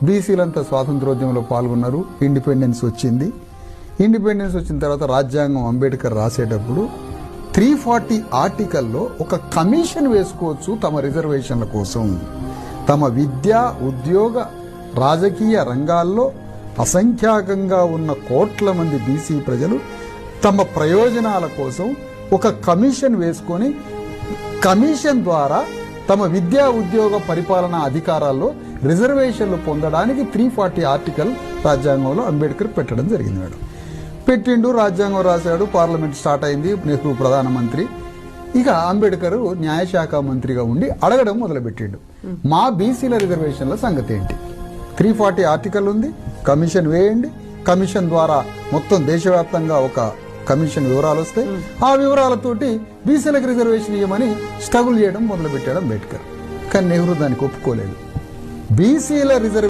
బీసీలంతా స్వాతంత్రోద్యమంలో పాల్గొన్నారు. ఇండిపెండెన్స్ వచ్చింది. ఇండిపెండెన్స్ వచ్చిన తర్వాత రాజ్యాంగం అంబేద్కర్ రాసేటప్పుడు 340 ఆర్టికల్లో ఒక కమిషన్ వేసుకోవచ్చు తమ రిజర్వేషన్ల కోసం. తమ విద్య, ఉద్యోగ, రాజకీయ రంగాల్లో అసంఖ్యాకంగా ఉన్న కోట్ల మంది బీసీ ప్రజలు తమ ప్రయోజనాల కోసం ఒక కమిషన్ వేసుకొని కమిషన్ ద్వారా తమ విద్యా, ఉద్యోగ, పరిపాలనా అధికారాల్లో రిజర్వేషన్లు పొందడానికి 340 ఆర్టికల్ రాజ్యాంగంలో అంబేద్కర్ పెట్టడం జరిగింది మేడం. పెట్టిండు, రాజ్యాంగం రాశాడు, పార్లమెంట్ స్టార్ట్ అయింది, నెహ్రూ ప్రధానమంత్రి. ఇక అంబేద్కర్ న్యాయశాఖ మంత్రిగా ఉండి అడగడం మొదలుపెట్టిండు, మా బీసీల రిజర్వేషన్ల సంగతి ఏంటి? 340 ఆర్టికల్ ఉంది, కమిషన్ వేయండి, కమిషన్ ద్వారా మొత్తం దేశవ్యాప్తంగా ఒక కమిషన్ వివరాలు వస్తాయి, ఆ వివరాలతోటి బీసీలకు రిజర్వేషన్ ఇవ్వమని స్ట్రగుల్ చేయడం మొదలుపెట్టాడు అంబేద్కర్. కానీ నెహ్రూ దానికి ఒప్పుకోలేదు. బీసీల రిజర్వేషన్